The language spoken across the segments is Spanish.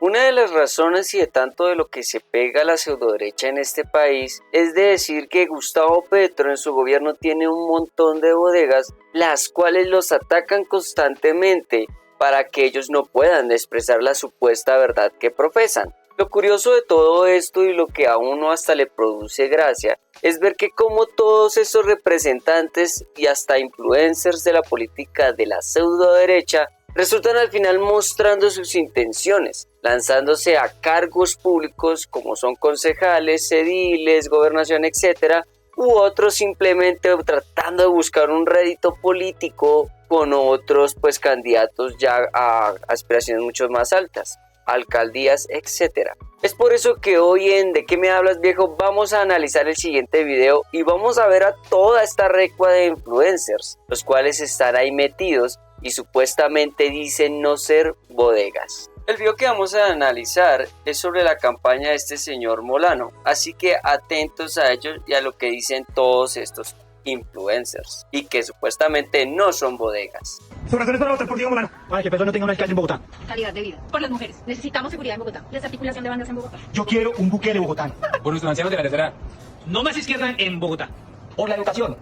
Una de las razones y de tanto de lo que se pega a la pseudoderecha en este país es de decir que Gustavo Petro en su gobierno tiene un montón de bodegas las cuales los atacan constantemente para que ellos no puedan expresar la supuesta verdad que profesan. Lo curioso de todo esto y lo que a uno hasta le produce gracia es ver que como todos esos representantes y hasta influencers de la política de la pseudoderecha resultan al final mostrando sus intenciones, lanzándose a cargos públicos como son concejales, ediles, gobernación, etc., u otros simplemente tratando de buscar un rédito político con otros candidatos ya a aspiraciones mucho más altas, alcaldías, etc. Es por eso que hoy en ¿De qué me hablas, viejo? Vamos a analizar el siguiente video y vamos a ver a toda esta recua de influencers, los cuales están ahí metidos y supuestamente dicen no ser bodegas. El video que vamos a analizar es sobre la campaña de este señor Molano, así que atentos a ellos y a lo que dicen todos estos influencers y que supuestamente no son bodegas. Sus razones para votar por Diego Molano, para que Petro no tenga un alcalde en Bogotá. Calidad de vida. Por las mujeres. Necesitamos seguridad en Bogotá. Desarticulación de bandas en Bogotá. Yo quiero un Bukele bogotano. Por nuestros ancianos de la tercera. No más izquierda en Bogotá. Por la educación.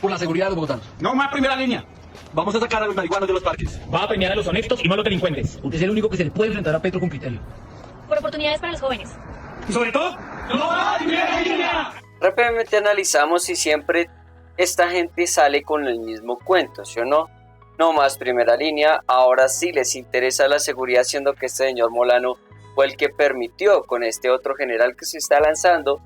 Por la seguridad de los bogotanos. No más primera línea. Vamos a sacar a los marihuanos de los parques. Va a premiar a los honestos y no a los delincuentes. Usted es el único que se le puede enfrentar a Petro con criterio. Por oportunidades para los jóvenes. Y sobre todo, no más primera línea. Rápidamente analizamos si siempre esta gente sale con el mismo cuento, ¿sí o no? No más primera línea, ahora sí les interesa la seguridad, siendo que este señor Molano fue el que permitió con este otro general que se está lanzando,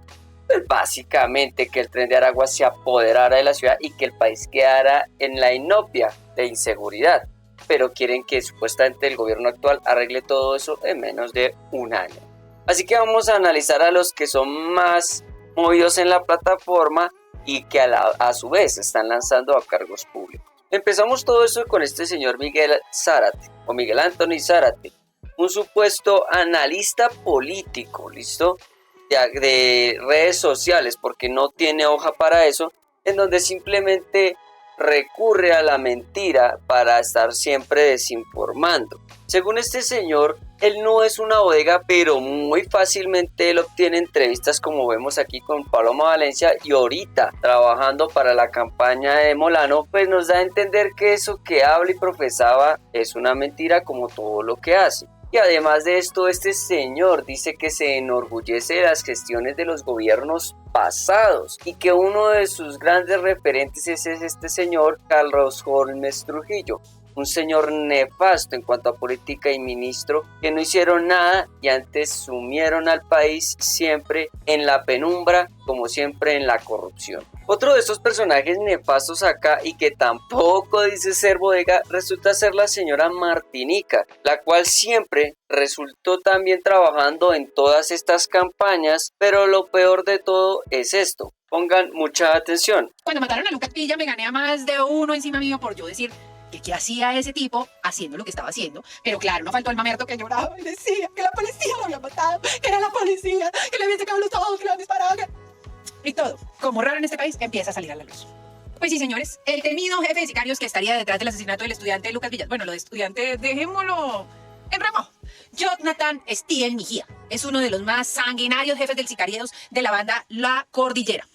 pues básicamente que el Tren de Aragua se apoderara de la ciudad y que el país quedara en la inopia de inseguridad. Pero quieren que supuestamente el gobierno actual arregle todo eso en menos de un año. Así que vamos a analizar a los que son más movidos en la plataforma y que a su vez están lanzando a cargos públicos. Empezamos todo eso con este señor Miguel Zárate, o Miguel Anthony Zárate, un supuesto analista político, ¿listo? De redes sociales, porque no tiene hoja para eso, en donde simplemente recurre a la mentira para estar siempre desinformando. Según este señor, él no es una bodega, pero muy fácilmente él obtiene entrevistas como vemos aquí con Paloma Valencia y ahorita trabajando para la campaña de Molano, pues nos da a entender que eso que habla y profesaba es una mentira como todo lo que hace. Y además de esto, este señor dice que se enorgullece de las gestiones de los gobiernos pasados y que uno de sus grandes referentes es este señor Carlos Holmes Trujillo, un señor nefasto en cuanto a política y ministro que no hicieron nada y antes sumieron al país siempre en la penumbra, como siempre en la corrupción. Otro de estos personajes nefastos acá y que tampoco dice ser bodega resulta ser la señora Martinica, la cual siempre resultó también trabajando en todas estas campañas, pero lo peor de todo es esto. Pongan mucha atención. Cuando mataron a Lucas Pilla me gané a más de uno encima mío por yo decir que qué hacía ese tipo haciendo lo que estaba haciendo. Pero claro, no faltó el mamerto que lloraba y decía que la policía lo había matado, que era la policía, que le habían sacado los ojos, que le habían disparado. Y todo, como raro en este país, empieza a salir a la luz. Pues sí, señores, el temido jefe de sicarios que estaría detrás del asesinato del estudiante Lucas Villas. Bueno, lo de estudiante, dejémoslo en remojo. Jonathan Steele Mejía es uno de los más sanguinarios jefes del sicariados de la banda La Cordillera.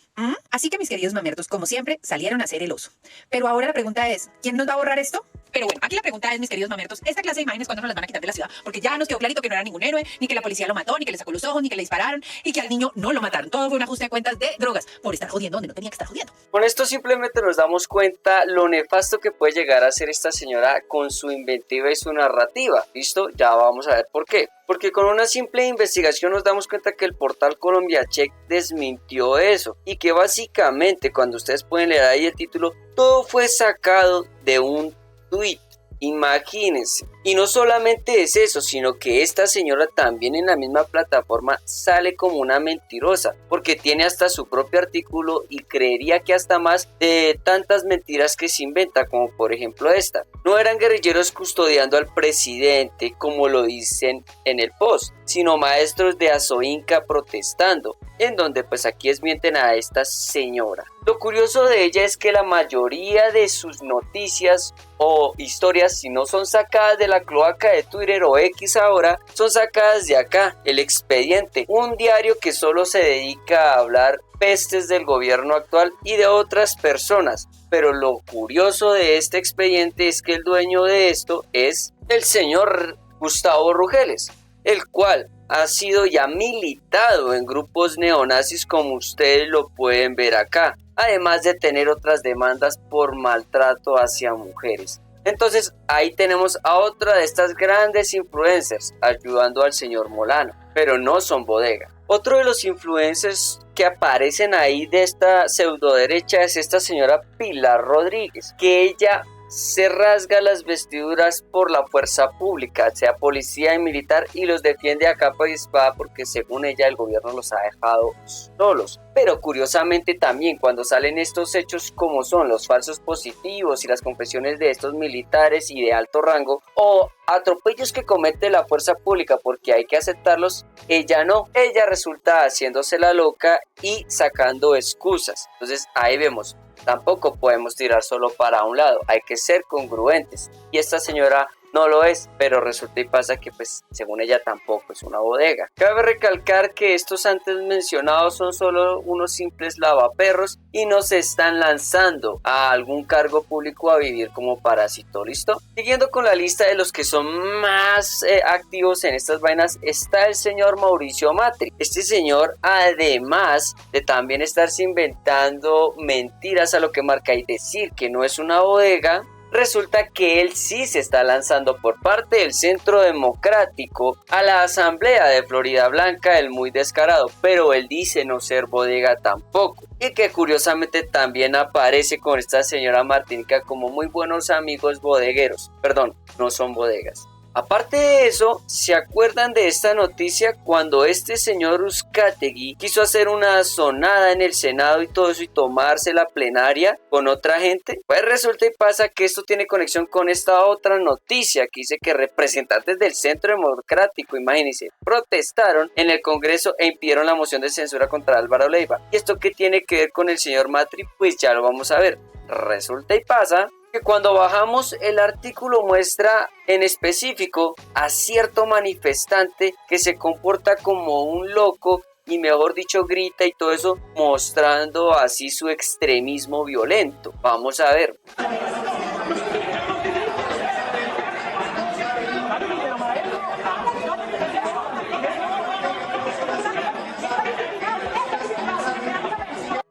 Así que mis queridos mamertos, como siempre, salieron a hacer el oso. Pero ahora la pregunta es, ¿quién nos va a borrar esto? Pero bueno, aquí la pregunta es, mis queridos mamertos, esta clase de imágenes ¿cuándo nos las van a quitar de la ciudad? Porque ya nos quedó clarito que no era ningún héroe, ni que la policía lo mató, ni que le sacó los ojos, ni que le dispararon, y que al niño no lo mataron. Todo fue un ajuste de cuentas de drogas, por estar jodiendo donde no tenía que estar jodiendo. Con esto simplemente nos damos cuenta lo nefasto que puede llegar a ser esta señora con su inventiva y su narrativa. ¿Listo? Ya vamos a ver por qué. Porque con una simple investigación nos damos cuenta que el portal Colombia Check desmintió eso y que básicamente cuando ustedes pueden leer ahí el título, todo fue sacado de un tweet. Imagínense. Y no solamente es eso, sino que esta señora también en la misma plataforma sale como una mentirosa, porque tiene hasta su propio artículo y creería que hasta más de tantas mentiras que se inventa, como por ejemplo esta. No eran guerrilleros custodiando al presidente, como lo dicen en el post, sino maestros de Azoinca protestando, en donde pues aquí desmienten a esta señora. Lo curioso de ella es que la mayoría de sus noticias o historias, si no son sacadas de la cloaca de Twitter o X ahora, son sacadas de acá, El Expediente, un diario que solo se dedica a hablar pestes del gobierno actual y de otras personas. Pero lo curioso de este expediente es que el dueño de esto es el señor Gustavo Rugeles, el cual ha sido ya militado en grupos neonazis como ustedes lo pueden ver acá, además de tener otras demandas por maltrato hacia mujeres. Entonces ahí tenemos a otra de estas grandes influencers ayudando al señor Molano, pero no son bodega. Otro de los influencers que aparecen ahí de esta pseudo derecha es esta señora Pilar Rodríguez, que ella se rasga las vestiduras por la fuerza pública, sea policía y militar, y los defiende a capa y espada porque según ella el gobierno los ha dejado solos. Pero curiosamente también cuando salen estos hechos como son los falsos positivos y las confesiones de estos militares y de alto rango o atropellos que comete la fuerza pública porque hay que aceptarlos, ella no, ella resulta haciéndose la loca y sacando excusas. Entonces ahí vemos, tampoco podemos tirar solo para un lado, hay que ser congruentes. Y esta señora no lo es, pero resulta y pasa que pues según ella tampoco es una bodega. Cabe recalcar que estos antes mencionados son solo unos simples lavaperros y no se están lanzando a algún cargo público a vivir como parásito, ¿listo? Siguiendo con la lista de los que son más activos en estas vainas está el señor Mauricio Matri. Este señor, además de también estarse inventando mentiras a lo que marca y decir que no es una bodega, resulta que él sí se está lanzando por parte del Centro Democrático a la Asamblea de Florida Blanca, el muy descarado, pero él dice no ser bodega tampoco, y que curiosamente también aparece con esta señora Martínica como muy buenos amigos bodegueros, perdón, no son bodegas. Aparte de eso, ¿se acuerdan de esta noticia cuando este señor Uzcategui quiso hacer una sonada en el Senado y todo eso y tomarse la plenaria con otra gente? Pues resulta y pasa que esto tiene conexión con esta otra noticia que dice que representantes del Centro Democrático, imagínense, protestaron en el Congreso e impidieron la moción de censura contra Álvaro Leiva. ¿Y esto qué tiene que ver con el señor Matri? Pues ya lo vamos a ver. Resulta y pasa que cuando bajamos el artículo muestra en específico a cierto manifestante que se comporta como un loco y mejor dicho grita y todo eso, mostrando así su extremismo violento. Vamos a ver.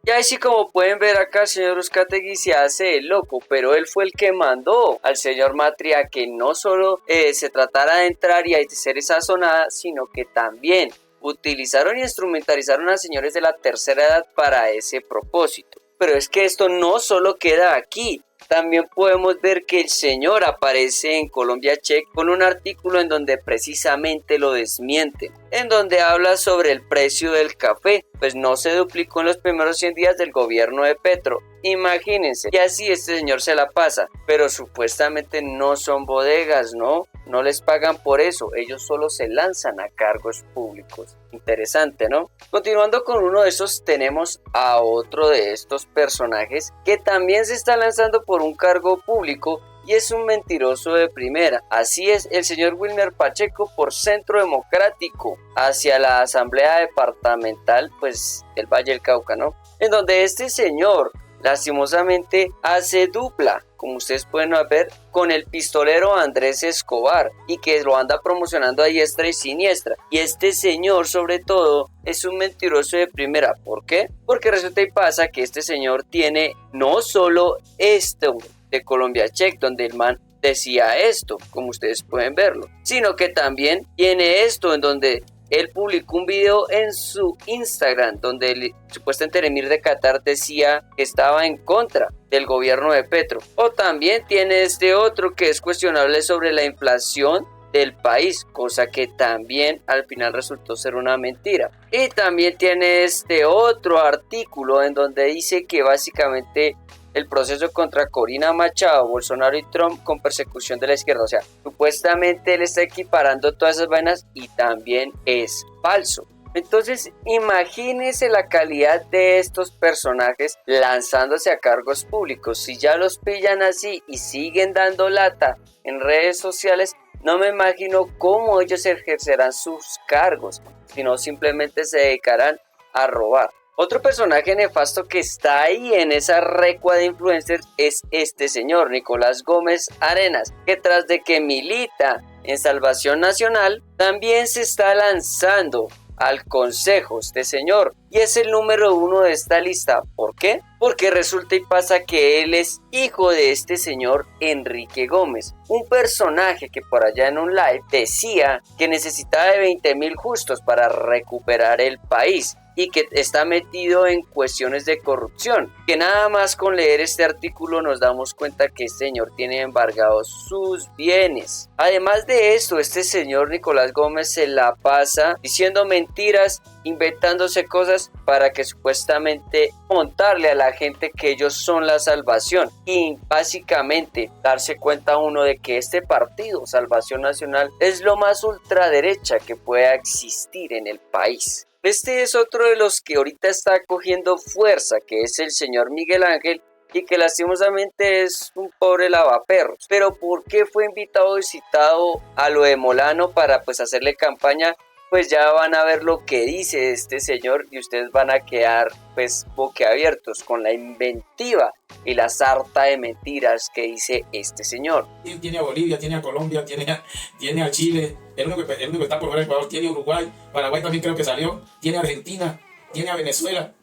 Y así como pueden ver acá, el señor Uzcategui se hace el loco, pero él fue el que mandó al señor Matri a que no solo se tratara de entrar y hacer esa sonada, sino que también utilizaron y instrumentalizaron a señores de la tercera edad para ese propósito. Pero es que esto no solo queda aquí. También podemos ver que el señor aparece en Colombia Check con un artículo en donde precisamente lo desmiente, en donde habla sobre el precio del café, pues no se duplicó en los primeros 100 días del gobierno de Petro. Imagínense, y así este señor se la pasa, pero supuestamente no son bodegas, ¿no? No les pagan por eso, ellos solo se lanzan a cargos públicos. Interesante, ¿no? Continuando con uno de esos, tenemos a otro de estos personajes que también se está lanzando por un cargo público y es un mentiroso de primera. Así es, el señor Wilmer Pacheco por Centro Democrático hacia la Asamblea Departamental, pues, del Valle del Cauca, ¿no? En donde este señor lastimosamente hace dupla, como ustedes pueden ver, con el pistolero Andrés Escobar y que lo anda promocionando a diestra y siniestra. Y este señor sobre todo es un mentiroso de primera. ¿Por qué? Porque resulta y pasa que este señor tiene no solo esto de Colombia Check, donde el man decía esto, como ustedes pueden verlo, sino que también tiene esto en donde él publicó un video en su Instagram donde el supuestamente Emir de Qatar decía que estaba en contra del gobierno de Petro. O también tiene este otro que es cuestionable sobre la inflación del país, cosa que también al final resultó ser una mentira. Y también tiene este otro artículo en donde dice que básicamente el proceso contra Corina Machado, Bolsonaro y Trump con persecución de la izquierda. O sea, supuestamente él está equiparando todas esas vainas y también es falso. Entonces, imagínense la calidad de estos personajes lanzándose a cargos públicos. Si ya los pillan así y siguen dando lata en redes sociales, no me imagino cómo ellos ejercerán sus cargos, sino simplemente se dedicarán a robar. Otro personaje nefasto que está ahí en esa recua de influencers es este señor, Nicolás Gómez Arenas, que tras de que milita en Salvación Nacional, también se está lanzando al consejo este señor y es el número 1 de esta lista. ¿Por qué? Porque resulta y pasa que él es hijo de este señor Enrique Gómez, un personaje que por allá en un live decía que necesitaba de 20.000 justos para recuperar el país y que está metido en cuestiones de corrupción, que nada más con leer este artículo nos damos cuenta que este señor tiene embargados sus bienes. Además de esto, este señor Nicolás Gómez se la pasa diciendo mentiras, inventándose cosas para que supuestamente montarle a la gente que ellos son la salvación y básicamente darse cuenta uno de que este partido Salvación Nacional es lo más ultraderecha que pueda existir en el país. Este es otro de los que ahorita está cogiendo fuerza, que es el señor Miguel Ángel, y que lastimosamente es un pobre lavaperros. Pero ¿por qué fue invitado y citado a lo de Molano para pues hacerle campaña? Pues ya van a ver lo que dice este señor y ustedes van a quedar pues boquiabiertos con la inventiva y la sarta de mentiras que dice este señor. Tiene a Bolivia, tiene a Colombia, tiene a Chile, el único que está por fuera de Ecuador, tiene a Uruguay, Paraguay también creo que salió, tiene a Argentina, tiene a Venezuela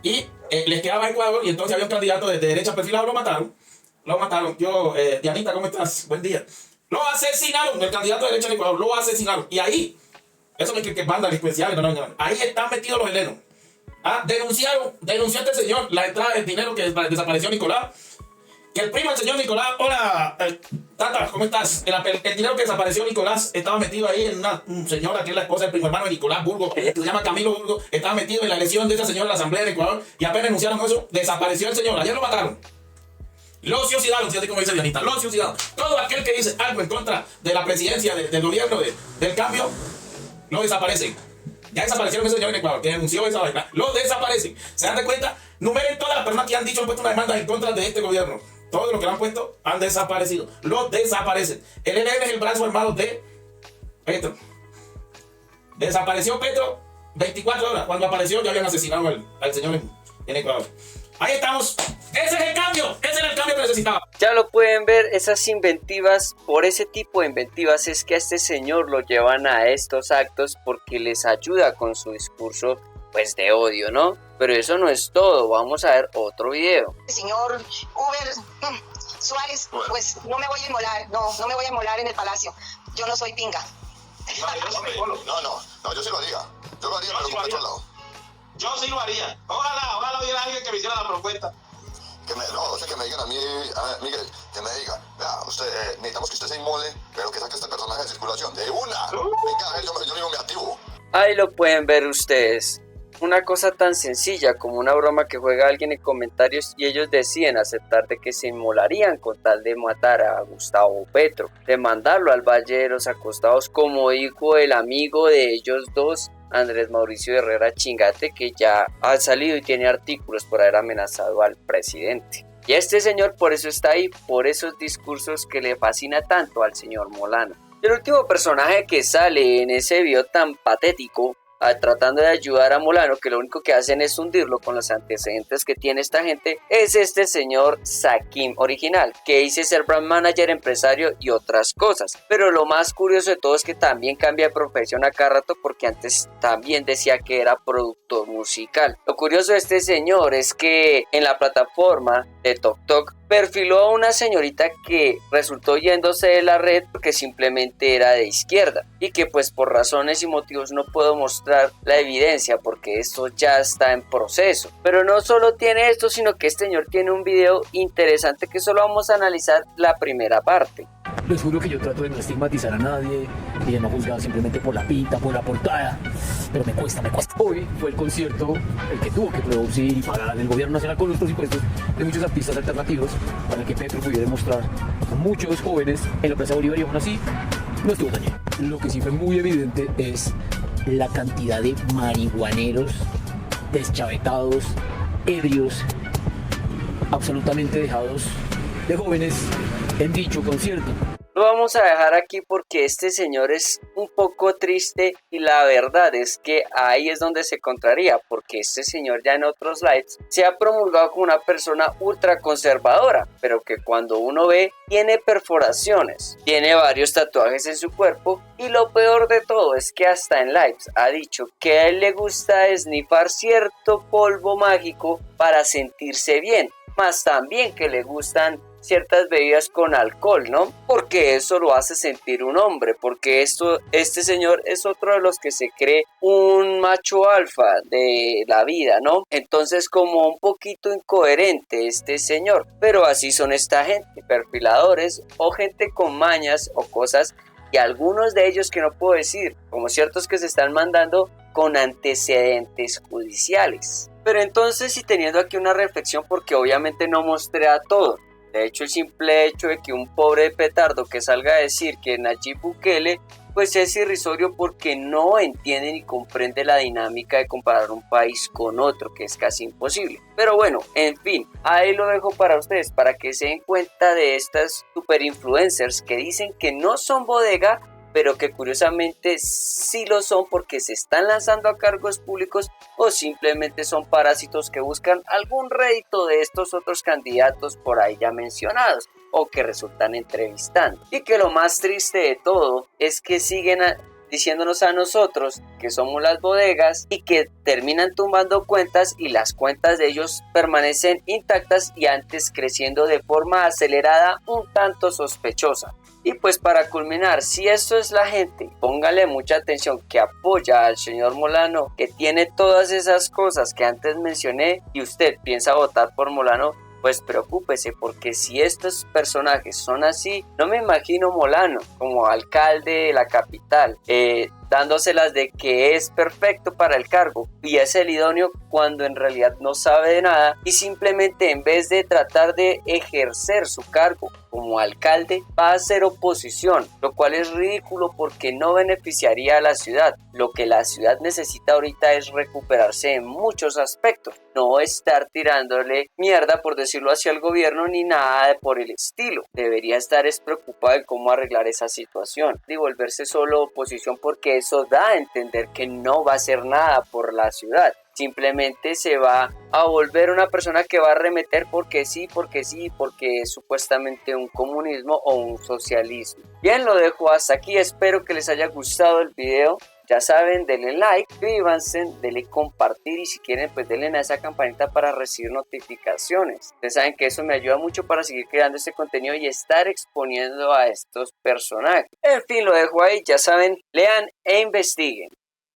y les quedaba Ecuador y entonces había un candidato de derecha perfilado, lo mataron. Yo, Dianita, ¿cómo estás? Buen día. Lo asesinaron, el candidato de derecha de Ecuador, lo asesinaron y ahí, eso es que banda delincuencial, no. Ahí están metidos los helenos. Denunció a este señor la entrada del dinero que desapareció Nicolás. Que el primo del señor Nicolás, hola, Tata, ¿cómo estás? El dinero que desapareció Nicolás estaba metido ahí en una señora que es la esposa del primo hermano de Nicolás Burgo, que se llama Camilo Burgo, estaba metido en la elección de esa señora en la Asamblea de Ecuador y apenas denunciaron eso, desapareció el señor. Ayer lo mataron. Lo suicidaron, así como dice Dianita, lo suicidaron. Todo aquel que dice algo en contra de la presidencia del gobierno del cambio, lo desaparecen. Ya desaparecieron ese señor en Ecuador que denunció esa vaina. Lo desaparecen. ¿Se dan cuenta? Numeren todas las personas que han dicho, han puesto una demanda en contra de este gobierno. Todos los que lo han puesto han desaparecido. Lo desaparecen. El ELN es el brazo armado de Petro. Desapareció Petro 24 horas. Cuando apareció ya habían asesinado al señor en Ecuador. Ahí estamos. Ese es el cambio. Ese era el cambio que necesitaba. Ya lo pueden ver, esas inventivas, por ese tipo de inventivas es que a este señor lo llevan a estos actos porque les ayuda con su discurso pues de odio, ¿no? Pero eso no es todo, vamos a ver otro video. Señor Uber Suárez, pues no me voy a inmolar, no me voy a inmolar en el palacio. Yo no soy pinga. No, yo sí lo haría. Yo lo haría, pero con otro lado. Yo sí lo haría. Ojalá hubiera alguien que me hiciera la propuesta. Que me digan a mí, Miguel, que me digan, vea, usted, necesitamos que usted se inmole, pero que saque este personaje de circulación. ¡De una! Venga, yo mismo me activo. Ahí lo pueden ver ustedes. Una cosa tan sencilla como una broma que juega alguien en comentarios y ellos deciden aceptar de que se inmolarían con tal de matar a Gustavo Petro, de mandarlo al Valle de los Acostados, como dijo el amigo de ellos dos, Andrés Mauricio Herrera Chingate, que ya ha salido y tiene artículos por haber amenazado al presidente. Y este señor por eso está ahí, por esos discursos que le fascina tanto al señor Molano. El último personaje que sale en ese video tan patético, tratando de ayudar a Molano, que lo único que hacen es hundirlo con los antecedentes que tiene esta gente, es este señor Sakim Original, que dice ser brand manager, empresario y otras cosas. Pero lo más curioso de todo es que también cambia de profesión a cada rato, porque antes también decía que era productor musical. Lo curioso de este señor es que en la plataforma de TokTok perfiló a una señorita que resultó yéndose de la red porque simplemente era de izquierda y que pues por razones y motivos no puedo mostrar la evidencia porque esto ya está en proceso. Pero no solo tiene esto, sino que este señor tiene un video interesante que solo vamos a analizar la primera parte. Les juro que yo trato de no estigmatizar a nadie y de no juzgar simplemente por la pinta, por la portada, pero me cuesta. Hoy fue el concierto el que tuvo que producir y pagar el gobierno nacional con los presupuestos de muchos artistas alternativos para que Petro pudiera demostrar a muchos jóvenes en la Plaza Bolívar y aún así no estuvo tan lleno. Lo que sí fue muy evidente es la cantidad de marihuaneros, deschavetados, ebrios, absolutamente dejados de jóvenes en dicho concierto. Lo vamos a dejar aquí porque este señor es un poco triste y la verdad es que ahí es donde se contraría, porque este señor ya en otros lives se ha promulgado como una persona ultra conservadora, pero que cuando uno ve tiene perforaciones, tiene varios tatuajes en su cuerpo y lo peor de todo es que hasta en lives ha dicho que a él le gusta esnifar cierto polvo mágico para sentirse bien, más también que le gustan ciertas bebidas con alcohol, ¿no? Porque eso lo hace sentir un hombre, porque este señor es otro de los que se cree un macho alfa de la vida, ¿no? Entonces como un poquito incoherente este señor, pero así son esta gente, perfiladores o gente con mañas o cosas, y algunos de ellos que no puedo decir, como ciertos que se están mandando con antecedentes judiciales. Pero entonces, y teniendo aquí una reflexión, porque obviamente no mostré a todo. De hecho, el simple hecho de que un pobre petardo que salga a decir que Nayib Bukele pues es irrisorio porque no entiende ni comprende la dinámica de comparar un país con otro, que es casi imposible. Pero bueno, en fin, ahí lo dejo para ustedes, para que se den cuenta de estas super influencers que dicen que no son bodega, pero que curiosamente sí lo son porque se están lanzando a cargos públicos o simplemente son parásitos que buscan algún rédito de estos otros candidatos por ahí ya mencionados o que resultan entrevistando. Y que lo más triste de todo es que siguen diciéndonos a nosotros que somos las bodegas y que terminan tumbando cuentas y las cuentas de ellos permanecen intactas y antes creciendo de forma acelerada un tanto sospechosa. Y pues para culminar, si esto es la gente, póngale mucha atención, que apoya al señor Molano, que tiene todas esas cosas que antes mencioné y usted piensa votar por Molano, pues preocúpese, porque si estos personajes son así, no me imagino Molano como alcalde de la capital, dándoselas de que es perfecto para el cargo y es el idóneo cuando en realidad no sabe de nada y simplemente en vez de tratar de ejercer su cargo como alcalde va a hacer oposición, lo cual es ridículo porque no beneficiaría a la ciudad. Lo que la ciudad necesita ahorita es recuperarse en muchos aspectos, no estar tirándole mierda, por decirlo así, al gobierno ni nada por el estilo. Debería estar preocupado en cómo arreglar esa situación y volverse solo oposición, porque eso da a entender que no va a hacer nada por la ciudad. Simplemente se va a volver una persona que va a arremeter porque sí, porque es supuestamente un comunismo o un socialismo. Bien, lo dejo hasta aquí. Espero que les haya gustado el video. Ya saben, denle like, suscríbanse, denle compartir y si quieren pues denle a esa campanita para recibir notificaciones. Ustedes saben que eso me ayuda mucho para seguir creando este contenido y estar exponiendo a estos personajes. En fin, lo dejo ahí, ya saben, lean e investiguen.